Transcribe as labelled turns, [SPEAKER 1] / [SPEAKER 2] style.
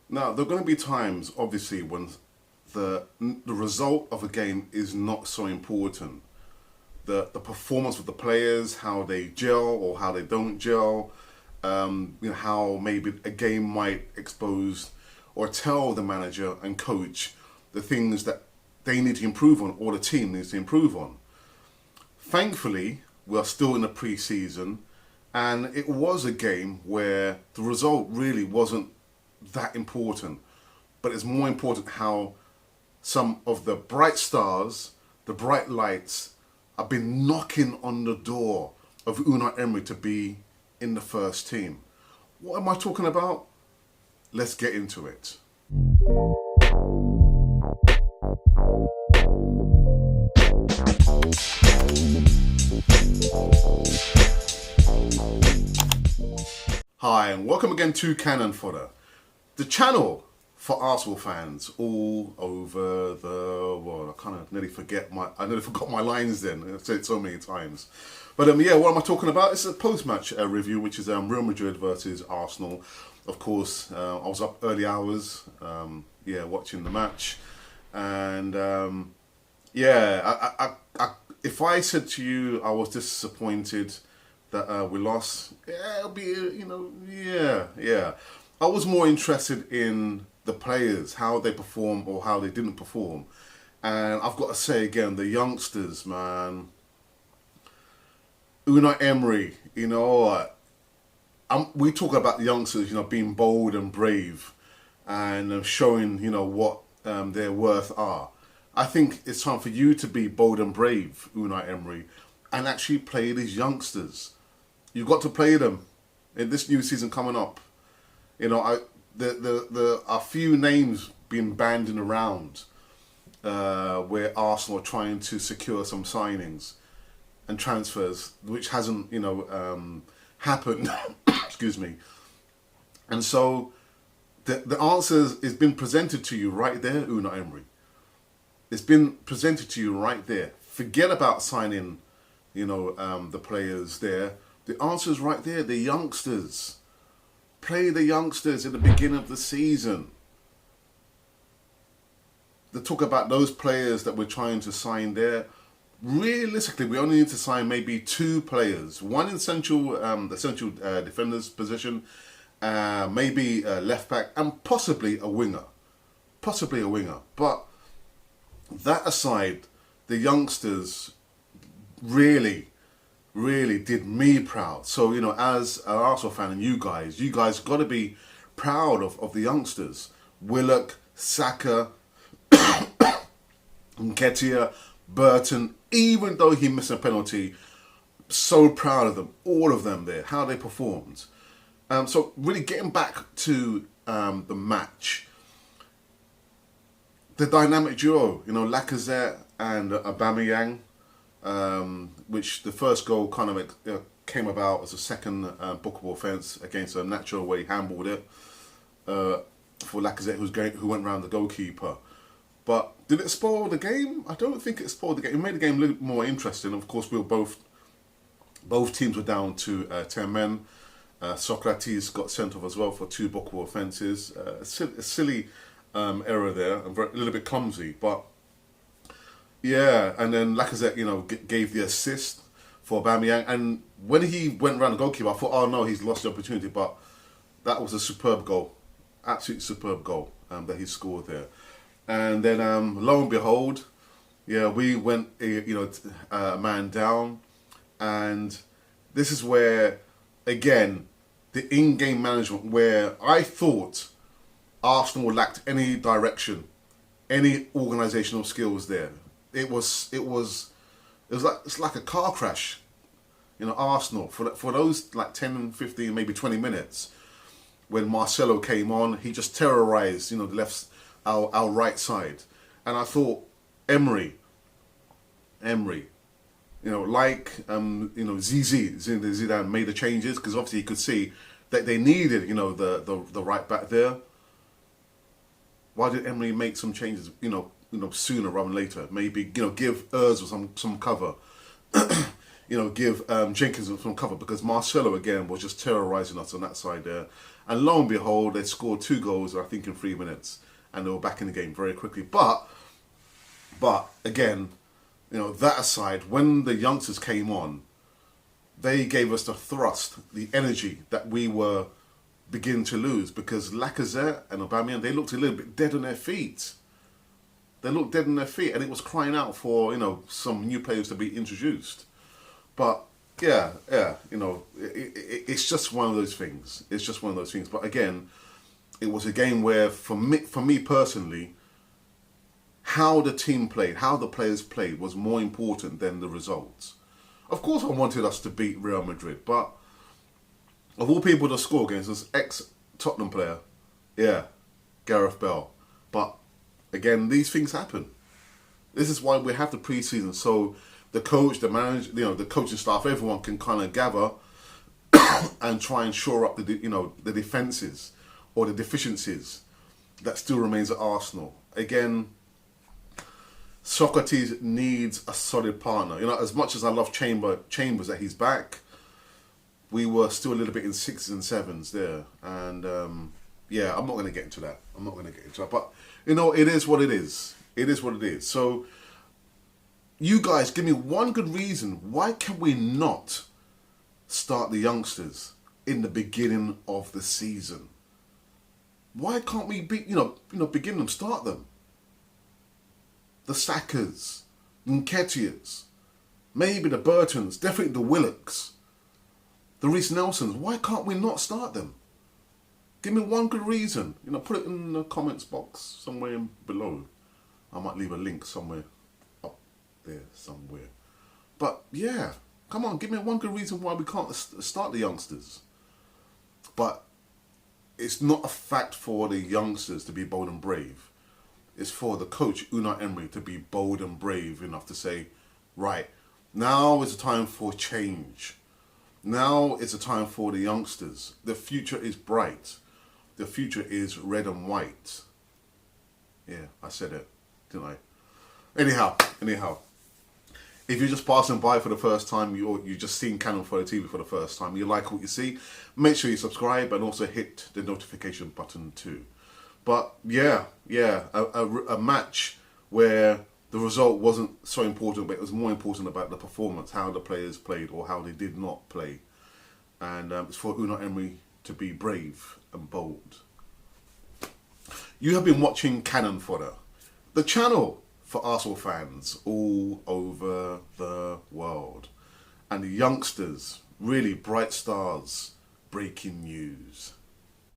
[SPEAKER 1] Now, there are going to be times, obviously, when the result of a game is not so important. The performance of the players, how they gel or how they don't gel, how maybe a game might expose or tell the manager and coach the things that they need to improve on or the team needs to improve on. Thankfully, we are still in the pre-season, and it was a game where the result really wasn't that important, but it's more important how some of the bright stars, the bright lights, have been knocking on the door of Unai Emery to be in the first team. What am I talking about? Let's get into it. Hi, and welcome again to Cannon Fodder, the channel for Arsenal fans all over the world. I nearly forgot my lines then. I've said it so many times. But what am I talking about? It's a post-match review, which is Real Madrid versus Arsenal. Of course, I was up early hours, watching the match, and if I said to you I was disappointed that we lost, it'll be, I was more interested in the players, how they perform or how they didn't perform. And I've got to say again, the youngsters, man. Unai Emery, we talk about the youngsters, being bold and brave and showing, what their worth are. I think it's time for you to be bold and brave, Unai Emery, and actually play these youngsters. You've got to play them in this new season coming up. There are few names being banding around where Arsenal are trying to secure some signings and transfers, which hasn't, happened. Excuse me. And so the answer is been presented to you right there, Unai Emery. It's been presented to you right there. Forget about signing, the players there. The answer is right there. The youngsters. Play the youngsters at the beginning of the season. They talk about those players that we're trying to sign there. Realistically, we only need to sign maybe two players. One in the central defender's position, maybe a left back, and possibly a winger. But that aside, the youngsters really did me proud. So, as an Arsenal fan and you guys got to be proud of the youngsters. Willock, Saka, Nketiah, Burton, even though he missed a penalty, so proud of them, all of them there, how they performed. So really getting back to the match, the dynamic duo, Lacazette and Aubameyang, which the first goal kind of came about as a second bookable offence against a natural way he handballed it for Lacazette, who went round the goalkeeper. But did it spoil the game? I don't think it spoiled the game. It made the game a little more interesting. Of course, both teams were down to 10 men. Socrates got sent off as well for two bookable offences. A silly error there, and a little bit clumsy. But yeah, and then Lacazette, gave the assist for Aubameyang. And when he went round the goalkeeper, I thought, oh no, he's lost the opportunity. But that was a superb goal, absolutely superb goal that he scored there. And then lo and behold, we went a man down, and this is where again the in-game management, where I thought Arsenal lacked any direction, any organisational skills there. It's like a car crash. Arsenal for those like 10, 15, maybe 20 minutes when Marcelo came on, he just terrorised the our right side, and I thought Emery, Zidane made the changes because obviously he could see that they needed the right back there. Why did Emery make some changes sooner rather than later? Maybe give Ozil some cover. Give Jenkins some cover, because Marcelo again was just terrorising us on that side there. And lo and behold, they scored 2 goals, I think, in 3 minutes, and they were back in the game very quickly. But again, you know, that aside, when the youngsters came on, they gave us the thrust, the energy that we were beginning to lose, because Lacazette and Aubameyang, they looked a little bit dead on their feet. They looked dead on their feet, and it was crying out for, you know, some new players to be introduced. But yeah, you know, it's just one of those things. It's just one of those things. But again, it was a game where, for me personally, how the team played, how the players played, was more important than the results. Of course, I wanted us to beat Real Madrid, but of all people to score against this ex-Tottenham player, yeah, Gareth Bale. But again, these things happen. This is why we have the pre-season, so the coach, the manager, you know, the coaching staff, everyone can kind of gather and try and shore up the defences or the deficiencies that still remains at Arsenal. Again, Socrates needs a solid partner. You know, as much as I love Chambers that he's back, we were still a little bit in 6s and 7s there. And yeah, I'm not going to get into that. But, you know, it is what it is. It is what it is. So, you guys, give me one good reason. Why can we not start the youngsters in the beginning of the season? Why can't we begin them, start them? The Sakas, Nketiahs, maybe the Burtons, definitely the Willocks, the Reece Nelsons. Why can't we not start them? Give me one good reason. You know, put it in the comments box somewhere below. I might leave a link somewhere up there somewhere. But yeah, come on, give me one good reason why we can't start the youngsters. But it's not a fact for the youngsters to be bold and brave. It's for the coach, Unai Emery, to be bold and brave enough to say, right, now is the time for change. Now is the time for the youngsters. The future is bright. The future is red and white. Yeah, I said it, didn't I? Anyhow. If you're just passing by for the first time, you're just seeing Cannon Fodder TV for the first time, you like what you see, make sure you subscribe and also hit the notification button too. But yeah, a match where the result wasn't so important, but it was more important about the performance, how the players played or how they did not play. And it's for Unai Emery to be brave and bold. You have been watching Cannon Fodder, the channel for Arsenal fans all over the world. And the youngsters, really bright stars, breaking news.